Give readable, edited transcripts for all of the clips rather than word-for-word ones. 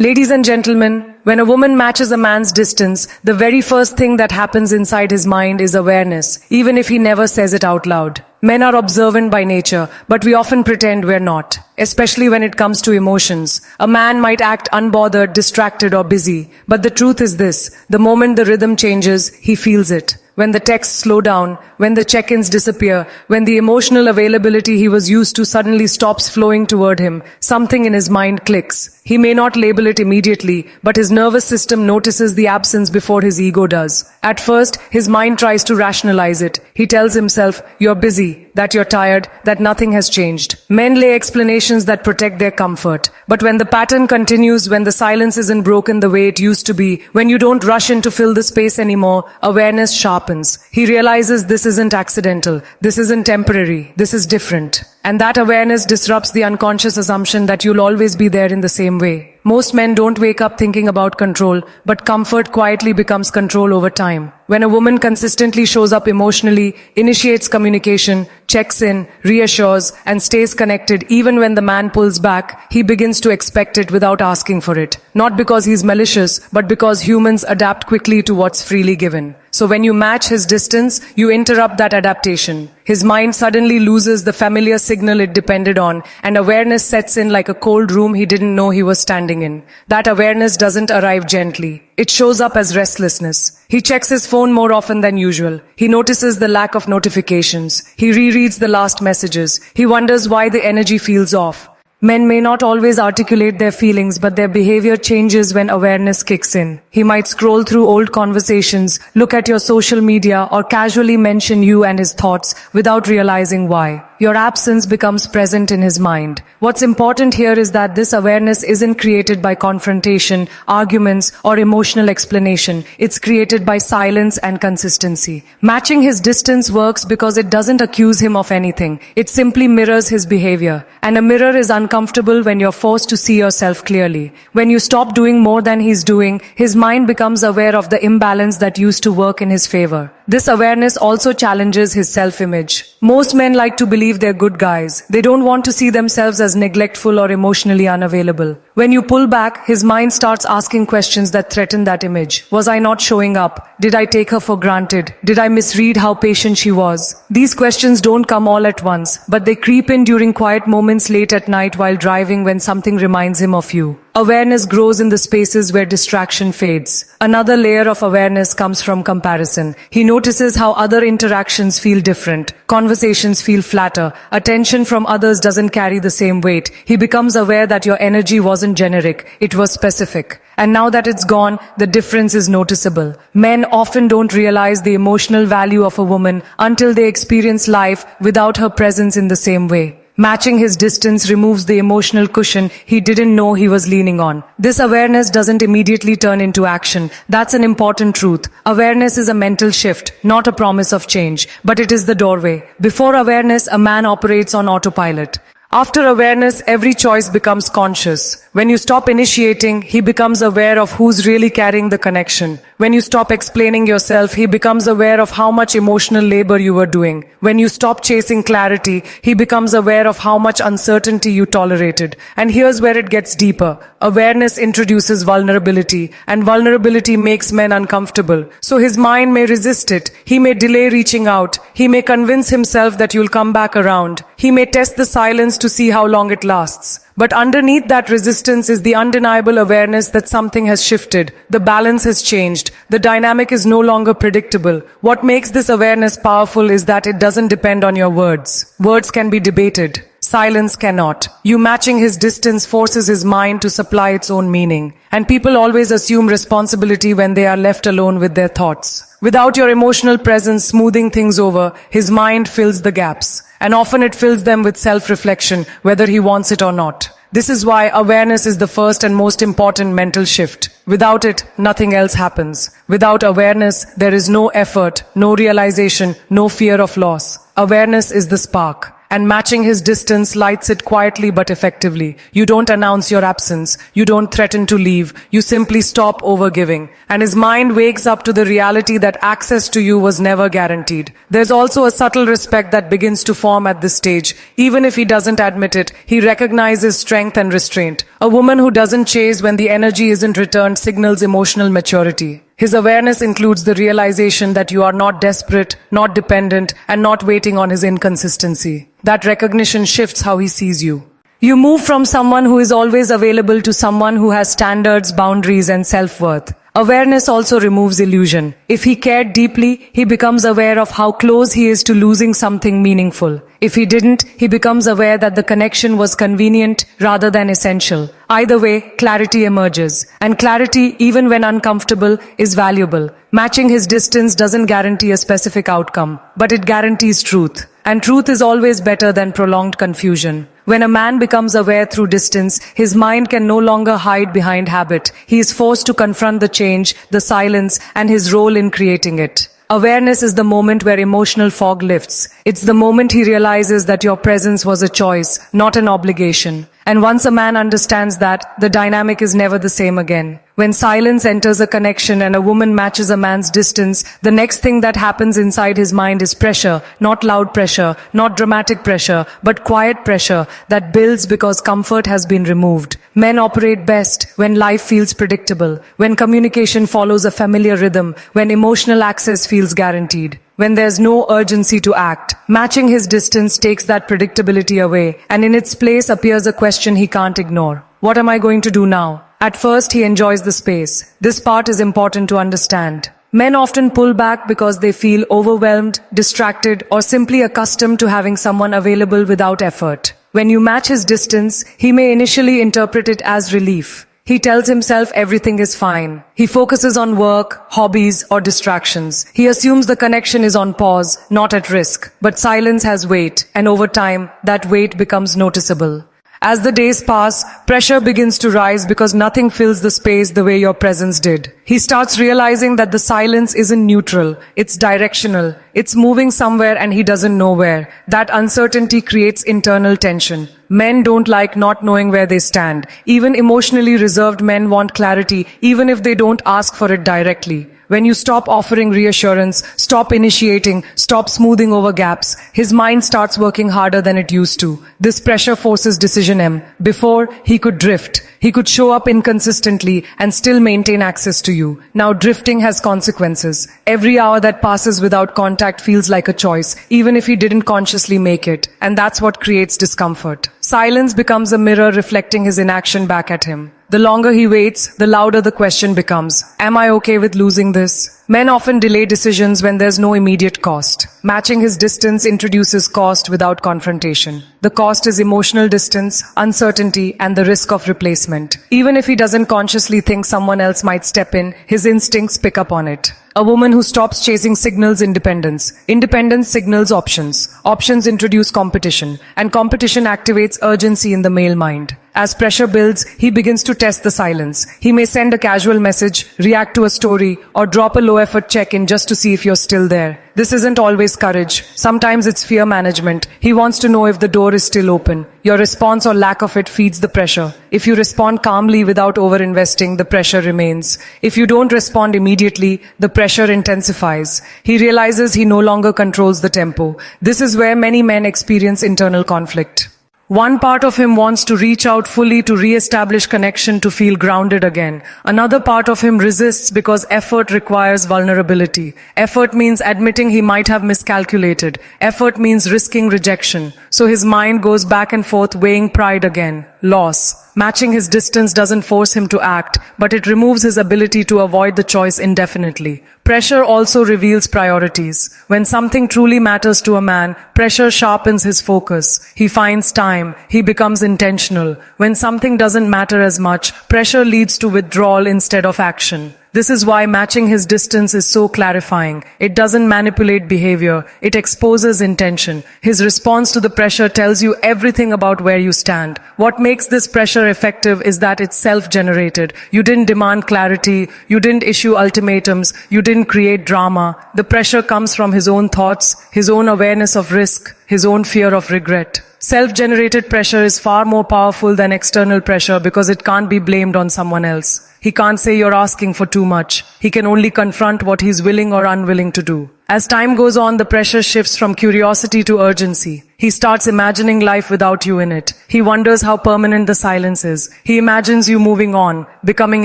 Ladies and gentlemen, when a woman matches a man's distance, the very first thing that happens inside his mind is awareness, even if he never says it out loud. Men are observant by nature, but we often pretend we're not, especially when it comes to emotions. A man might act unbothered, distracted, or busy, but the truth is this: the moment the rhythm changes, he feels it. When the texts slow down, when the check-ins disappear, when the emotional availability he was used to suddenly stops flowing toward him, something in his mind clicks. He may not label it immediately, but his nervous system notices the absence before his ego does. At first, his mind tries to rationalize it. He tells himself, "You're busy, that you're tired, that nothing has changed." Men lay explanations that protect their comfort. But when the pattern continues, when the silence isn't broken the way it used to be, when you don't rush in to fill the space anymore, awareness sharpens. He realizes this isn't accidental, this isn't temporary, this is different. And that awareness disrupts the unconscious assumption that you'll always be there in the same way. Most men don't wake up thinking about control, but comfort quietly becomes control over time. When a woman consistently shows up emotionally, initiates communication, checks in, reassures, and stays connected even when the man pulls back, he begins to expect it without asking for it. Not because he's malicious, but because humans adapt quickly to what's freely given. So when you match his distance, you interrupt that adaptation. His mind suddenly loses the familiar signal it depended on, and awareness sets in like a cold room he didn't know he was standing in. That awareness doesn't arrive gently. It shows up as restlessness. He checks his phone more often than usual. He notices the lack of notifications. He rereads the last messages. He wonders why the energy feels off. Men may not always articulate their feelings, but their behavior changes when awareness kicks in. He might scroll through old conversations, look at your social media, or casually mention you and his thoughts without realizing why. Your absence becomes present in his mind. What's important here is that this awareness isn't created by confrontation, arguments, or emotional explanation. It's created by silence and consistency. Matching his distance works because it doesn't accuse him of anything. It simply mirrors his behavior. And a mirror is uncomfortable when you're forced to see yourself clearly. When you stop doing more than he's doing, his mind becomes aware of the imbalance that used to work in his favor. This awareness also challenges his self-image. Most men like to believe they're good guys. They don't want to see themselves as neglectful or emotionally unavailable. When you pull back, his mind starts asking questions that threaten that image. Was I not showing up? Did I take her for granted? Did I misread how patient she was? These questions don't come all at once, but they creep in during quiet moments late at night while driving when something reminds him of you. Awareness grows in the spaces where distraction fades. Another layer of awareness comes from comparison. He notices how other interactions feel different. Conversations feel flatter. Attention from others doesn't carry the same weight. He becomes aware that your energy wasn't generic, it was specific. And now that it's gone, the difference is noticeable. Men often don't realize the emotional value of a woman until they experience life without her presence in the same way. Matching his distance removes the emotional cushion he didn't know he was leaning on. This awareness doesn't immediately turn into action. That's an important truth. Awareness is a mental shift, not a promise of change, but it is the doorway. Before awareness, a man operates on autopilot. After awareness, every choice becomes conscious. When you stop initiating, he becomes aware of who's really carrying the connection. When you stop explaining yourself, he becomes aware of how much emotional labor you were doing. When you stop chasing clarity, he becomes aware of how much uncertainty you tolerated. And here's where it gets deeper. Awareness introduces vulnerability, and vulnerability makes men uncomfortable. So his mind may resist it. He may delay reaching out. He may convince himself that you'll come back around. He may test the silence to see how long it lasts. But underneath that resistance is the undeniable awareness that something has shifted. The balance has changed. The dynamic is no longer predictable. What makes this awareness powerful is that it doesn't depend on your words. Words can be debated. Silence cannot. You matching his distance forces his mind to supply its own meaning. And people always assume responsibility when they are left alone with their thoughts. Without your emotional presence smoothing things over, his mind fills the gaps. And often it fills them with self-reflection, whether he wants it or not. This is why awareness is the first and most important mental shift. Without it, nothing else happens. Without awareness, there is no effort, no realization, no fear of loss. Awareness is the spark. and matching his distance lights it quietly but effectively. You don't announce your absence. You don't threaten to leave. You simply stop overgiving. And his mind wakes up to the reality that access to you was never guaranteed. There's also a subtle respect that begins to form at this stage. Even if he doesn't admit it, he recognizes strength and restraint. A woman who doesn't chase when the energy isn't returned signals emotional maturity. His awareness includes the realization that you are not desperate, not dependent, and not waiting on his inconsistency. That recognition shifts how he sees you. You move from someone who is always available to someone who has standards, boundaries, and self-worth. Awareness also removes illusion. If he cared deeply, he becomes aware of how close he is to losing something meaningful. If he didn't, he becomes aware that the connection was convenient rather than essential. Either way, clarity emerges. And clarity, even when uncomfortable, is valuable. Matching his distance doesn't guarantee a specific outcome, but it guarantees truth. And truth is always better than prolonged confusion. When a man becomes aware through distance, his mind can no longer hide behind habit. He is forced to confront the change, the silence, and his role in creating it. Awareness is the moment where emotional fog lifts. It's the moment he realizes that your presence was a choice, not an obligation. And once a man understands that, the dynamic is never the same again. When silence enters a connection and a woman matches a man's distance, the next thing that happens inside his mind is pressure, not loud pressure, not dramatic pressure, but quiet pressure that builds because comfort has been removed. Men operate best when life feels predictable, when communication follows a familiar rhythm, when emotional access feels guaranteed. When there's no urgency to act, matching his distance takes that predictability away, and in its place appears a question he can't ignore. What am I going to do now? At first, he enjoys the space. This part is important to understand. Men often pull back because they feel overwhelmed, distracted, or simply accustomed to having someone available without effort. When you match his distance, he may initially interpret it as relief. He tells himself everything is fine. He focuses on work, hobbies, or distractions. He assumes the connection is on pause, not at risk. But silence has weight, and over time, that weight becomes noticeable. As the days pass, pressure begins to rise because nothing fills the space the way your presence did. He starts realizing that the silence isn't neutral, it's directional. It's moving somewhere and he doesn't know where. That uncertainty creates internal tension. Men don't like not knowing where they stand. Even emotionally reserved men want clarity, even if they don't ask for it directly. When you stop offering reassurance, stop initiating, stop smoothing over gaps, his mind starts working harder than it used to. This pressure forces decision M. Before, he could drift. He could show up inconsistently and still maintain access to you. Now drifting has consequences. Every hour that passes without contact feels like a choice, even if he didn't consciously make it. And that's what creates discomfort. Silence becomes a mirror reflecting his inaction back at him. The longer he waits, the louder the question becomes. Am I okay with losing this? Men often delay decisions when there's no immediate cost. Matching his distance introduces cost without confrontation. The cost is emotional distance, uncertainty, and the risk of replacement. Even if he doesn't consciously think someone else might step in, his instincts pick up on it. A woman who stops chasing signals independence. Independence signals options. Options introduce competition, and competition activates urgency in the male mind. As pressure builds, he begins to test the silence. He may send a casual message, react to a story, or drop a low-effort check-in just to see if you're still there. This isn't always courage. Sometimes it's fear management. He wants to know if the door is still open. Your response or lack of it feeds the pressure. If you respond calmly without over-investing, the pressure remains. If you don't respond immediately, the pressure intensifies. He realizes he no longer controls the tempo. This is where many men experience internal conflict. One part of him wants to reach out fully to re-establish connection to feel grounded again. Another part of him resists because effort requires vulnerability. Effort means admitting he might have miscalculated. Effort means risking rejection. So his mind goes back and forth weighing pride again. Loss. Matching his distance doesn't force him to act, but it removes his ability to avoid the choice indefinitely. Pressure also reveals priorities. When something truly matters to a man, pressure sharpens his focus. He finds time. He becomes intentional. When something doesn't matter as much, pressure leads to withdrawal instead of action. This is why matching his distance is so clarifying. It doesn't manipulate behavior, it exposes intention. His response to the pressure tells you everything about where you stand. What makes this pressure effective is that it's self-generated. You didn't demand clarity, you didn't issue ultimatums, you didn't create drama. The pressure comes from his own thoughts, his own awareness of risk, his own fear of regret. Self-generated pressure is far more powerful than external pressure because it can't be blamed on someone else. He can't say you're asking for too much. He can only confront what he's willing or unwilling to do. As time goes on, the pressure shifts from curiosity to urgency. He starts imagining life without you in it. He wonders how permanent the silence is. He imagines you moving on, becoming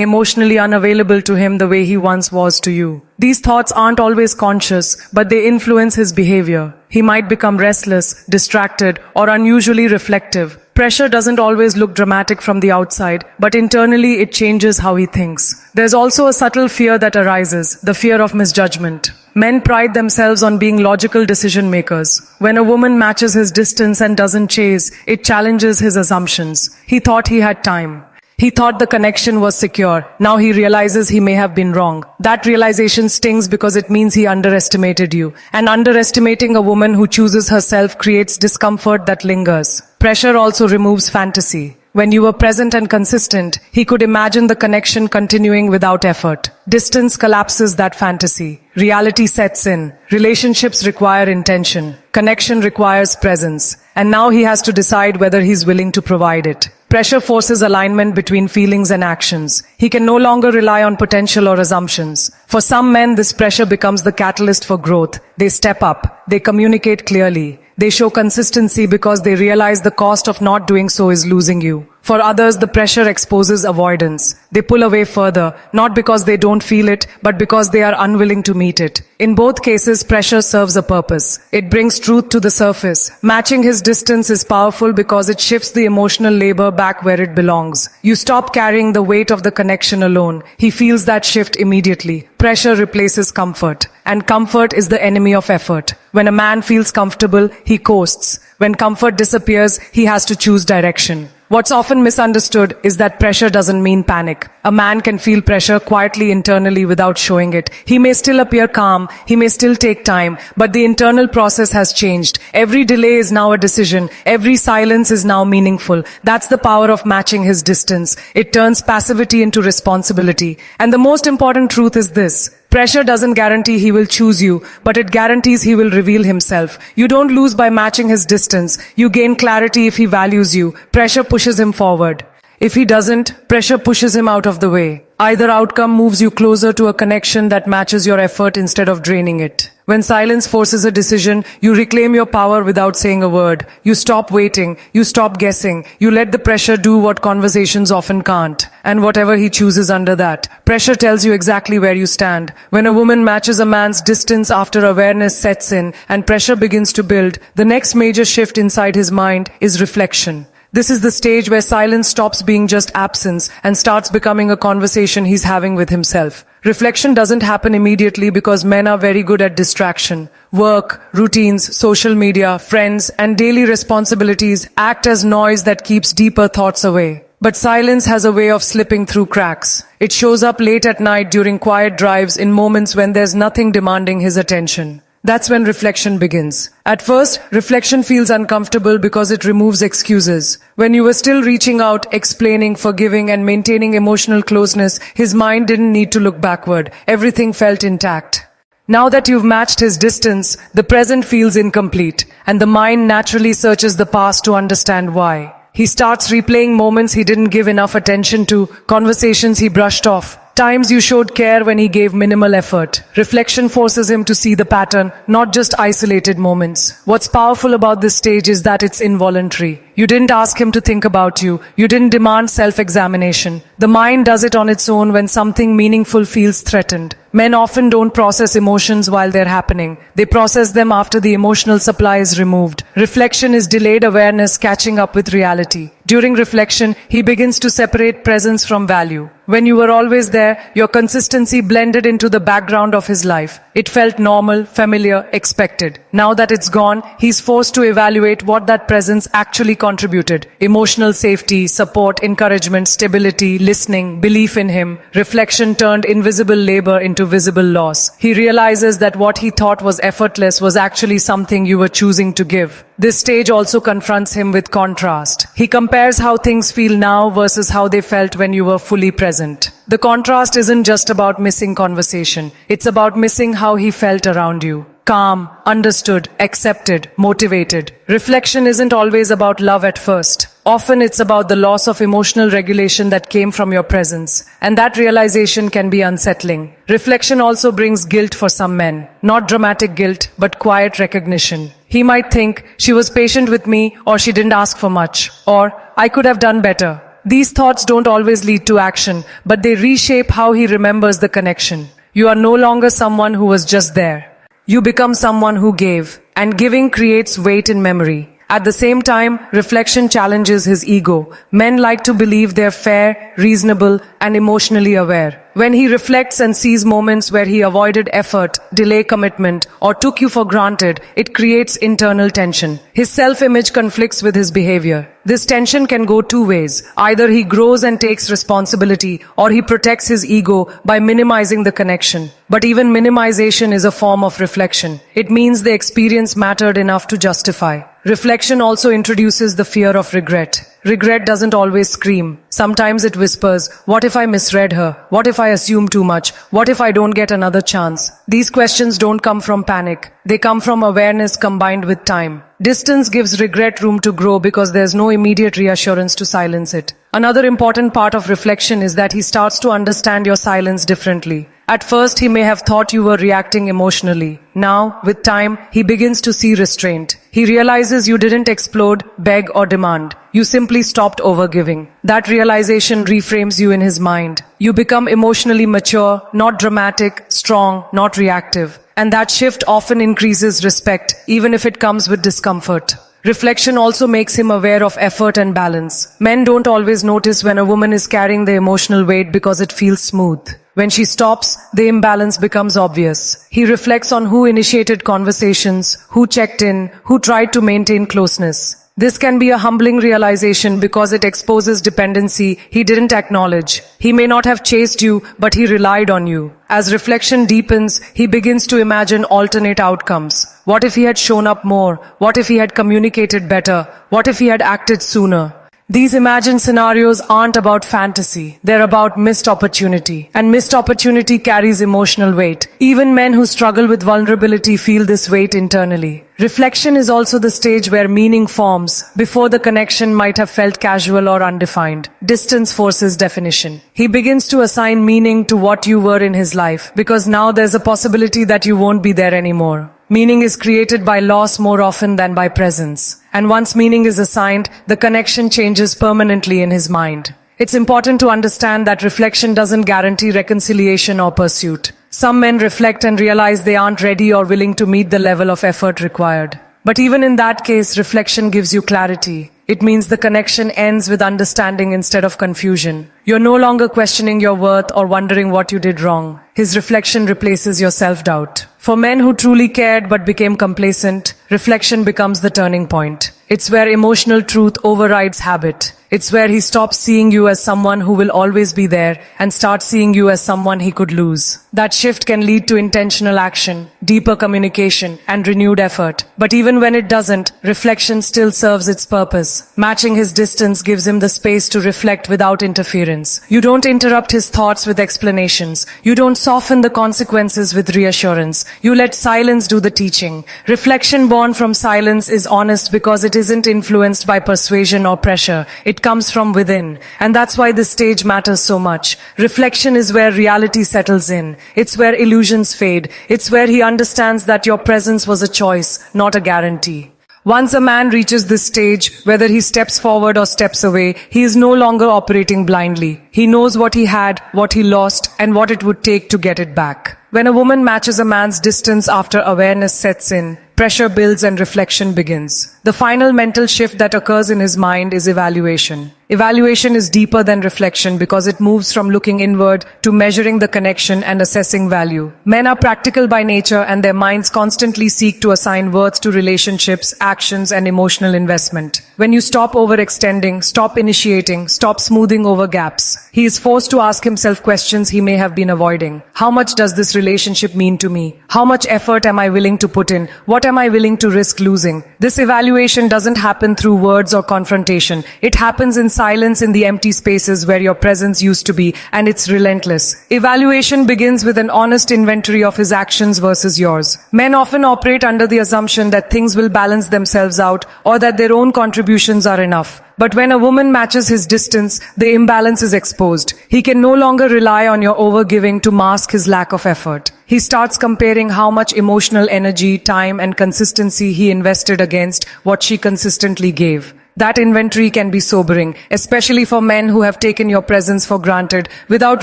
emotionally unavailable to him the way he once was to you. These thoughts aren't always conscious, but they influence his behavior. He might become restless, distracted, or unusually reflective. Pressure doesn't always look dramatic from the outside, but internally it changes how he thinks. There's also a subtle fear that arises, the fear of misjudgment. Men pride themselves on being logical decision makers. When a woman matches his distance and doesn't chase, it challenges his assumptions. He thought he had time. He thought the connection was secure. Now he realizes he may have been wrong. That realization stings because it means he underestimated you. And underestimating a woman who chooses herself creates discomfort that lingers. Pressure also removes fantasy. When you were present and consistent, he could imagine the connection continuing without effort. Distance collapses that fantasy. Reality sets in. Relationships require intention. Connection requires presence. And now he has to decide whether he's willing to provide it. Pressure forces alignment between feelings and actions. He can no longer rely on potential or assumptions. For some men, this pressure becomes the catalyst for growth. They step up. They communicate clearly. They show consistency because they realize the cost of not doing so is losing you. For others, the pressure exposes avoidance. They pull away further, not because they don't feel it, but because they are unwilling to meet it. In both cases, pressure serves a purpose. It brings truth to the surface. Matching his distance is powerful because it shifts the emotional labor back where it belongs. You stop carrying the weight of the connection alone. He feels that shift immediately. Pressure replaces comfort. And comfort is the enemy of effort. When a man feels comfortable, he coasts. When comfort disappears, he has to choose direction. What's often misunderstood is that pressure doesn't mean panic. A man can feel pressure quietly internally without showing it. He may still appear calm, he may still take time, but the internal process has changed. Every delay is now a decision. Every silence is now meaningful. That's the power of matching his distance. It turns passivity into responsibility. And the most important truth is this. Pressure doesn't guarantee he will choose you, but it guarantees he will reveal himself. You don't lose by matching his distance. You gain clarity if he values you. Pressure pushes him forward. If he doesn't, pressure pushes him out of the way. Either outcome moves you closer to a connection that matches your effort instead of draining it. When silence forces a decision, you reclaim your power without saying a word. You stop waiting. You stop guessing. You let the pressure do what conversations often can't. And whatever he chooses under that. Pressure tells you exactly where you stand. When a woman matches a man's distance after awareness sets in and pressure begins to build, the next major shift inside his mind is reflection. This is the stage where silence stops being just absence and starts becoming a conversation he's having with himself. Reflection doesn't happen immediately because men are very good at distraction. Work, routines, social media, friends, and daily responsibilities act as noise that keeps deeper thoughts away. But silence has a way of slipping through cracks. It shows up late at night during quiet drives in moments when there's nothing demanding his attention. That's when reflection begins. At first, reflection feels uncomfortable because it removes excuses. When you were still reaching out, explaining, forgiving, and maintaining emotional closeness, his mind didn't need to look backward. Everything felt intact. Now that you've matched his distance, the present feels incomplete, and the mind naturally searches the past to understand why. He starts replaying moments he didn't give enough attention to, conversations he brushed off, times you showed care when he gave minimal effort. Reflection forces him to see the pattern, not just isolated moments. What's powerful about this stage is that it's involuntary. You didn't ask him to think about you. You didn't demand self-examination. The mind does it on its own when something meaningful feels threatened. Men often don't process emotions while they're happening. They process them after the emotional supply is removed. Reflection is delayed awareness catching up with reality. During reflection, he begins to separate presence from value. When you were always there, your consistency blended into the background of his life. It felt normal, familiar, expected. Now that it's gone, he's forced to evaluate what that presence actually contributed. Emotional safety, support, encouragement, stability, listening, belief in him. Reflection turned invisible labor into visible loss. He realizes that what he thought was effortless was actually something you were choosing to give. This stage also confronts him with contrast. He compares how things feel now versus how they felt when you were fully present. The contrast isn't just about missing conversation. It's about missing how he felt around you. Calm, understood, accepted, motivated. Reflection isn't always about love at first. Often it's about the loss of emotional regulation that came from your presence. And that realization can be unsettling. Reflection also brings guilt for some men. Not dramatic guilt, but quiet recognition. He might think, she was patient with me, or she didn't ask for much, or I could have done better. These thoughts don't always lead to action, but they reshape how he remembers the connection. You are no longer someone who was just there. You become someone who gave, and giving creates weight in memory. At the same time, reflection challenges his ego. Men like to believe they're fair, reasonable, and emotionally aware. When he reflects and sees moments where he avoided effort, delayed commitment, or took you for granted, it creates internal tension. His self-image conflicts with his behavior. This tension can go two ways. Either he grows and takes responsibility, or he protects his ego by minimizing the connection. But even minimization is a form of reflection. It means the experience mattered enough to justify. Reflection also introduces the fear of regret. Regret doesn't always scream. Sometimes it whispers, what if I misread her? What if I assume too much? What if I don't get another chance? These questions don't come from panic. They come from awareness combined with time. Distance gives regret room to grow because there's no immediate reassurance to silence it. Another important part of reflection is that he starts to understand your silence differently. At first, he may have thought you were reacting emotionally. Now, with time, he begins to see restraint. He realizes you didn't explode, beg, or demand. You simply stopped overgiving. That realization reframes you in his mind. You become emotionally mature, not dramatic, strong, not reactive. And that shift often increases respect, even if it comes with discomfort. Reflection also makes him aware of effort and balance. Men don't always notice when a woman is carrying the emotional weight because it feels smooth. When she stops, the imbalance becomes obvious. He reflects on who initiated conversations, who checked in, who tried to maintain closeness. This can be a humbling realization because it exposes dependency he didn't acknowledge. He may not have chased you, but he relied on you. As reflection deepens, he begins to imagine alternate outcomes. What if he had shown up more? What if he had communicated better? What if he had acted sooner? These imagined scenarios aren't about fantasy. They're about missed opportunity. And missed opportunity carries emotional weight. Even men who struggle with vulnerability feel this weight internally. Reflection is also the stage where meaning forms. Before, the connection might have felt casual or undefined. Distance forces definition. He begins to assign meaning to what you were in his life, because now there's a possibility that you won't be there anymore. Meaning is created by loss more often than by presence. And once meaning is assigned, the connection changes permanently in his mind. It's important to understand that reflection doesn't guarantee reconciliation or pursuit. Some men reflect and realize they aren't ready or willing to meet the level of effort required. But even in that case, reflection gives you clarity. It means the connection ends with understanding instead of confusion. You're no longer questioning your worth or wondering what you did wrong. His reflection replaces your self-doubt. For men who truly cared but became complacent, reflection becomes the turning point. It's where emotional truth overrides habit. It's where he stops seeing you as someone who will always be there and starts seeing you as someone he could lose. That shift can lead to intentional action, deeper communication, and renewed effort. But even when it doesn't, reflection still serves its purpose. Matching his distance gives him the space to reflect without interference. You don't interrupt his thoughts with explanations. You don't soften the consequences with reassurance. You let silence do the teaching. Reflection born from silence is honest because it isn't influenced by persuasion or pressure. It comes from within. And that's why this stage matters so much. Reflection is where reality settles in. It's where illusions fade. It's where he understands that your presence was a choice, not a guarantee. Once a man reaches this stage, whether he steps forward or steps away, he is no longer operating blindly. He knows what he had, what he lost, and what it would take to get it back. When a woman matches a man's distance after awareness sets in, pressure builds and reflection begins. The final mental shift that occurs in his mind is evaluation. Evaluation is deeper than reflection because it moves from looking inward to measuring the connection and assessing value. Men are practical by nature and their minds constantly seek to assign worth to relationships, actions, and emotional investment. When you stop overextending, stop initiating, stop smoothing over gaps, he is forced to ask himself questions he may have been avoiding. How much does this relationship mean to me? How much effort am I willing to put in? What am I willing to risk losing? This evaluation doesn't happen through words or confrontation. It happens in silence in the empty spaces where your presence used to be, and it's relentless. Evaluation begins with an honest inventory of his actions versus yours. Men often operate under the assumption that things will balance themselves out or that their own contributions are enough. But when a woman matches his distance, the imbalance is exposed. He can no longer rely on your overgiving to mask his lack of effort. He starts comparing how much emotional energy, time, and consistency he invested against what she consistently gave. That inventory can be sobering, especially for men who have taken your presence for granted without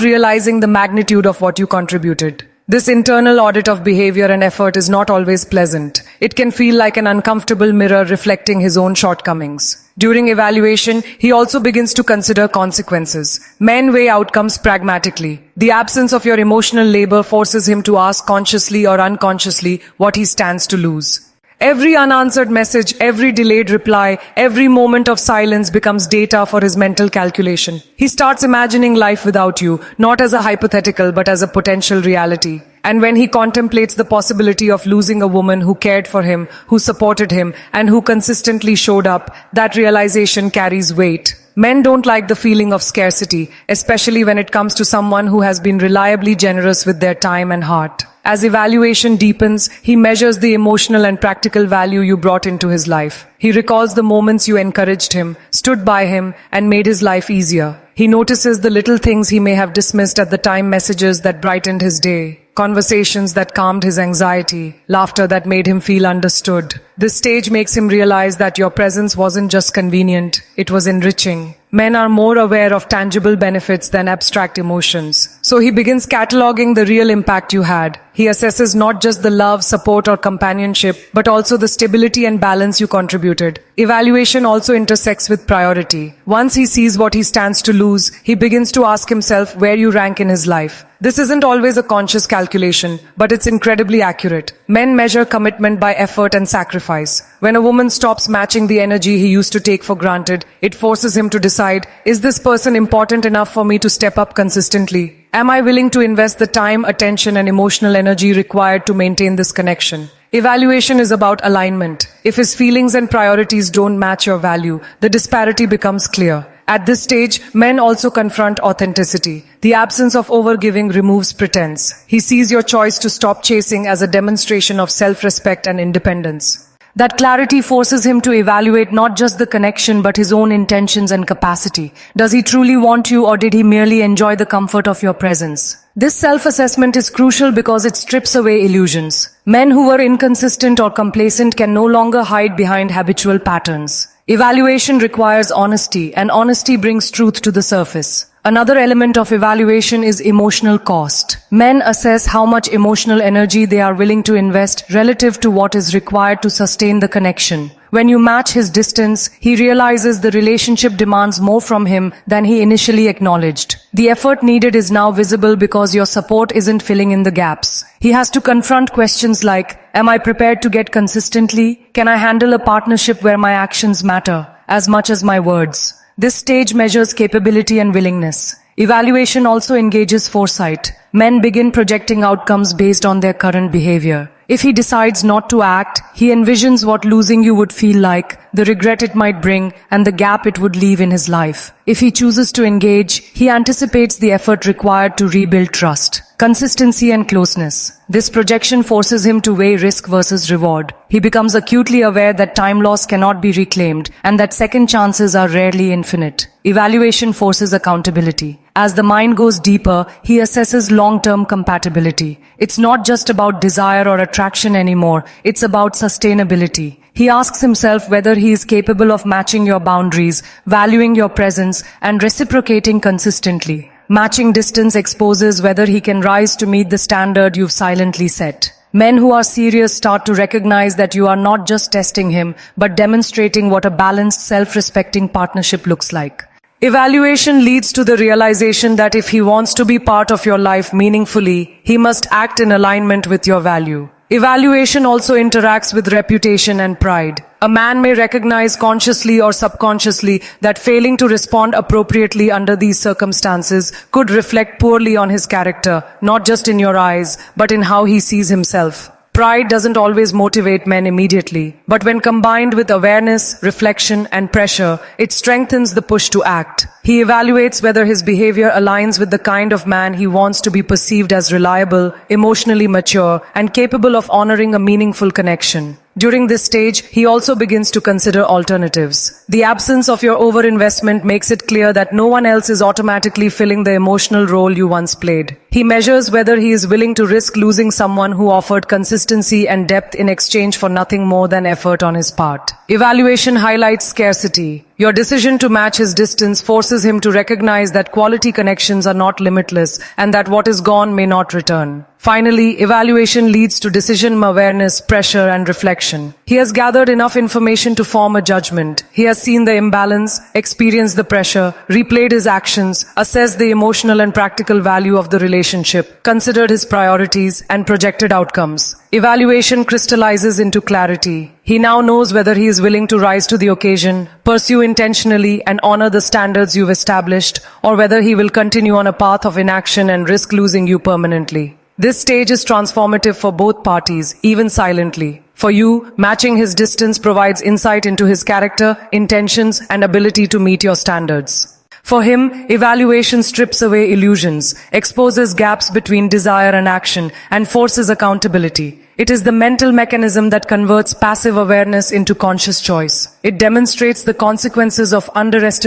realizing the magnitude of what you contributed. This internal audit of behavior and effort is not always pleasant. It can feel like an uncomfortable mirror reflecting his own shortcomings. During evaluation, he also begins to consider consequences. Men weigh outcomes pragmatically. The absence of your emotional labor forces him to ask consciously or unconsciously what he stands to lose. Every unanswered message, every delayed reply, every moment of silence becomes data for his mental calculation. He starts imagining life without you, not as a hypothetical but as a potential reality. And when he contemplates the possibility of losing a woman who cared for him, who supported him, and who consistently showed up, that realization carries weight. Men don't like the feeling of scarcity, especially when it comes to someone who has been reliably generous with their time and heart. As evaluation deepens, he measures the emotional and practical value you brought into his life. He recalls the moments you encouraged him, stood by him, and made his life easier. He notices the little things he may have dismissed at the time, messages that brightened his day, conversations that calmed his anxiety, laughter that made him feel understood. This stage makes him realize that your presence wasn't just convenient, it was enriching. Men are more aware of tangible benefits than abstract emotions. So he begins cataloging the real impact you had. He assesses not just the love, support, or companionship, but also the stability and balance you contributed. Evaluation also intersects with priority. Once he sees what he stands to lose, he begins to ask himself where you rank in his life. This isn't always a conscious calculation, but it's incredibly accurate. Men measure commitment by effort and sacrifice. When a woman stops matching the energy he used to take for granted, it forces him to decide, is this person important enough for me to step up consistently? Am I willing to invest the time, attention, and emotional energy required to maintain this connection? Evaluation is about alignment. If his feelings and priorities don't match your value, the disparity becomes clear. At this stage, men also confront authenticity. The absence of overgiving removes pretense. He sees your choice to stop chasing as a demonstration of self-respect and independence. That clarity forces him to evaluate not just the connection but his own intentions and capacity. Does he truly want you, or did he merely enjoy the comfort of your presence? This self-assessment is crucial because it strips away illusions. Men who were inconsistent or complacent can no longer hide behind habitual patterns. Evaluation requires honesty, and honesty brings truth to the surface. Another element of evaluation is emotional cost. Men assess how much emotional energy they are willing to invest relative to what is required to sustain the connection. When you match his distance, he realizes the relationship demands more from him than he initially acknowledged. The effort needed is now visible because your support isn't filling in the gaps. He has to confront questions like, am I prepared to get consistently? Can I handle a partnership where my actions matter as much as my words? This stage measures capability and willingness. Evaluation also engages foresight. Men begin projecting outcomes based on their current behavior. If he decides not to act, he envisions what losing you would feel like, the regret it might bring, and the gap it would leave in his life. If he chooses to engage, he anticipates the effort required to rebuild trust, consistency, and closeness. This projection forces him to weigh risk versus reward. He becomes acutely aware that time loss cannot be reclaimed and that second chances are rarely infinite. Evaluation forces accountability. As the mind goes deeper, he assesses long-term compatibility. It's not just about desire or attraction anymore, it's about sustainability. He asks himself whether he is capable of matching your boundaries, valuing your presence, and reciprocating consistently. Matching distance exposes whether he can rise to meet the standard you've silently set. Men who are serious start to recognize that you are not just testing him, but demonstrating what a balanced, self-respecting partnership looks like. Evaluation leads to the realization that if he wants to be part of your life meaningfully, he must act in alignment with your value. Evaluation also interacts with reputation and pride. A man may recognize consciously or subconsciously that failing to respond appropriately under these circumstances could reflect poorly on his character, not just in your eyes, but in how he sees himself. Pride doesn't always motivate men immediately, but when combined with awareness, reflection, and pressure, it strengthens the push to act. He evaluates whether his behavior aligns with the kind of man he wants to be perceived as reliable, emotionally mature, and capable of honoring a meaningful connection. During this stage, he also begins to consider alternatives. The absence of your overinvestment makes it clear that no one else is automatically filling the emotional role you once played. He measures whether he is willing to risk losing someone who offered consistency and depth in exchange for nothing more than effort on his part. Evaluation highlights scarcity. Your decision to match his distance forces him to recognize that quality connections are not limitless and that what is gone may not return. Finally, evaluation leads to decision awareness, pressure, and reflection. He has gathered enough information to form a judgment. He has seen the imbalance, experienced the pressure, replayed his actions, assessed the emotional and practical value of the relationship, considered his priorities, and projected outcomes. Evaluation crystallizes into clarity. He now knows whether he is willing to rise to the occasion, pursue intentionally, and honor the standards you've established, or whether he will continue on a path of inaction and risk losing you permanently. This stage is transformative for both parties, even silently. For you, matching his distance provides insight into his character, intentions, and ability to meet your standards. For him, evaluation strips away illusions, exposes gaps between desire and action, and forces accountability. It is the mental mechanism that converts passive awareness into conscious choice. It demonstrates the consequences of underestimating